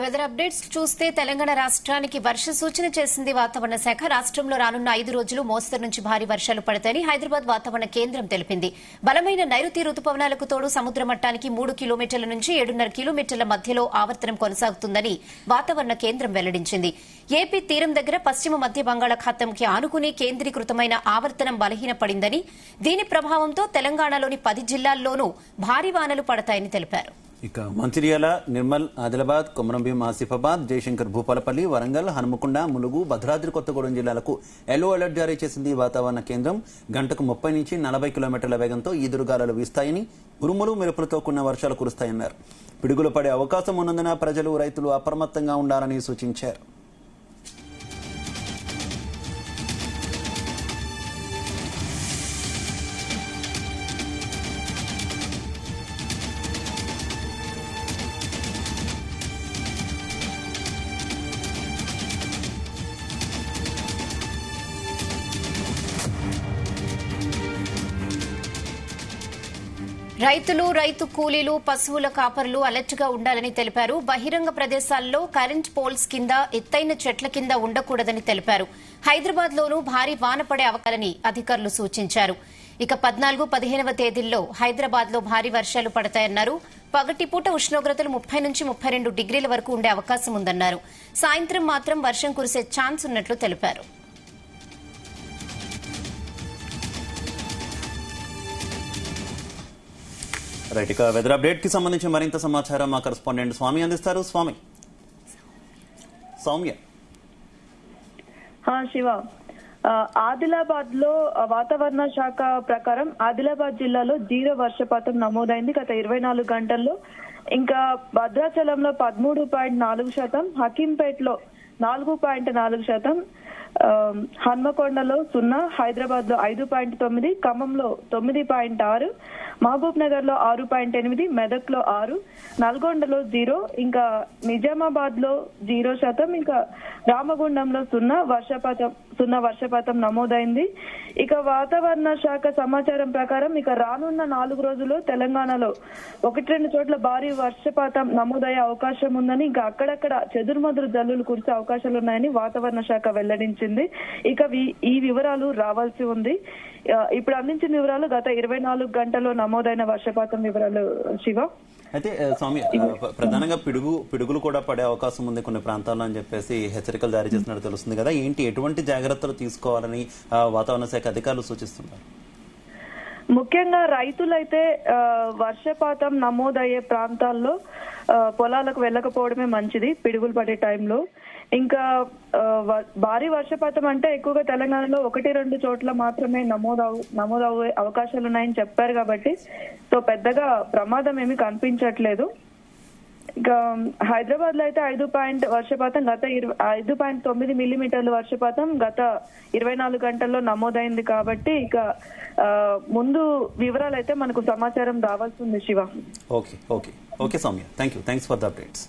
Weather updates చూస్తే తెలంగాణ రాష్ట్రానికి వర్ష సూచన చేసింది వాతావరణ శాఖ. రాష్ట్రంలో రానున్న 5 రోజులు మోస్తరు నుంచి భారీ వర్షాలు పడతాయని హైదరాబాద్ వాతావరణ కేంద్రం తెలిపింది. బలమైన నైరుతి రుతుపవనాలకు తోడు సముద్ర మట్టానికి 3 కిలోమీటర్ల నుంచి 7.5 కిలోమీటర్ల మధ్యలో ఆవర్తనం కొనసాగుతుందని వాతావరణ కేంద్రం వెల్లడించింది. ఏపీ తీరం దగ్గర పశ్చిమ మధ్య బంగాళాఖాతంకి ఆనుకుని కేంద్రీకృతమైన ఆవర్తనం బలహీనపడిందని, దీని ప్రభావంతో తెలంగాణలోని 10 జిల్లాల్లోనూ భారీ వానలు పడతాయని తెలిపారు. ఇక మంచిర్యాల, నిర్మల్, ఆదిలాబాద్, కొమరంభీం, ఆసిఫాబాద్, జయశంకర్, భూపాలపల్లి, వరంగల్, హనుమకొండ, ములుగు, భద్రాద్రి కొత్తగూడెం జిల్లాలకు ఎల్లో అలర్ట్ జారీ చేసింది వాతావరణ కేంద్రం. గంటకు 30 నుంచి 40 కిలోమీటర్ల వేగంతో ఈదురుగాలులు వీస్తాయని, ఉరుములు మెరుపులతో కూడిన వర్షాలు కురుస్తాయన్నారు. పిడుగులు పడే అవకాశం ఉన్నందున ప్రజలు, రైతులు అప్రమత్తంగా ఉండాలని సూచించారు. రైతులు, రైతు కూలీలు, పశువుల కాపరులు అలర్ట్ గా ఉండాలని తెలిపారు. బహిరంగ ప్రదేశాల్లో కరెంట్ పోల్స్ కింద, ఎత్తైన చెట్ల కింద ఉండకూడదని తెలిపారు. హైదరాబాద్ లోనూ భారీ వాన పడే అవకాశాలని అధికారులు సూచించారు. ఇక 14, 15వ తేదీల్లో హైదరాబాద్ లో భారీ వర్షాలు పడతాయన్నారు. పగటిపూట ఉష్ణోగ్రతలు 30 నుంచి 32 డిగ్రీల వరకు ఉండే అవకాశం ఉందన్నారు. సాయంత్రం మాత్రం వర్షం కురిసే ఛాన్స్ ఉన్నట్లు తెలిపారు. రైట్, ఇక వెదర్ అప్డేట్ కి సంబంధించి మరింత సమాచారం మా కరెస్పాండెంట్ స్వామి అందిస్తారు. స్వామి. సౌమ్య. శివ, ఆదిలాబాద్ లో వాతావరణ శాఖ ప్రకారం ఆదిలాబాద్ జిల్లాలో 0 వర్షపాతం నమోదైంది గత 24 గంటల్లో. ఇంకా భద్రాచలంలో 13.4%, హకీంపేటలో 4.4%, హన్మకొండలో 0, హైదరాబాద్ లో 5.9, ఖమ్మంలో 9.6, మహబూబ్ నగర్ లో 6.8, మెదక్ లో 6, నల్గొండలో 0, ఇంకా నిజామాబాద్ లో 0%, ఇంకా రామగుండంలో 0 వర్షపాతం నమోదైంది. ఇక వాతావరణ శాఖ సమాచారం ప్రకారం ఇక రానున్న 4 రోజుల్లో తెలంగాణలో 1-2 చోట్ల భారీ వర్షపాతం నమోదయ్యే అవకాశం ఉందని, ఇంకా అక్కడక్కడ చెదురుమదురు జల్లులు కురిసే అవకాశాలు ఉన్నాయని వాతావరణ శాఖ వెల్లడించింది. ఇక ఈ వివరాలు రావాల్సి ఉంది. ఇప్పుడు అందించిన వివరాలు గత 24 గంటల్లో నమోదైన వర్షపాతం వివరాలు. శివ, అయితే సౌమ్య, ప్రధానంగా పిడుగులు కూడా పడే అవకాశం ఉంది కొన్ని ప్రాంతాల్లో అని చెప్పేసి హెచ్చరికలు జారీ చేసినట్టు తెలుస్తుంది కదా. ఎటువంటి జాగ్రత్తలు తీసుకోవాలని వాతావరణ శాఖ అధికారులు సూచిస్తున్నారు? ముఖ్యంగా రైతులైతే వర్షపాతం నమోదయ్యే ప్రాంతాల్లో పొలాలకు వెళ్ళకపోవడమే మంచిది పిడుగులు పడే టైంలో. ఇంకా భారీ వర్షపాతం అంటే ఎక్కువగా తెలంగాణలో 1-2 చోట్ల మాత్రమే నమోదయ్యే అవకాశాలు ఉన్నాయని చెప్పారు కాబట్టి సో పెద్దగా ప్రమాదం ఏమీ కనిపించట్లేదు. ఇంకా హైదరాబాద్ లో అయితే 5.9 మిల్లీమీటర్ల వర్షపాతం గత 24 గంటల్లో నమోదైంది కాబట్టి ఇక ముందు వివరాలు అయితే మనకు సమాచారం రావాల్సి ఉంది. Shiva. Okay Soumya, thanks for the updates.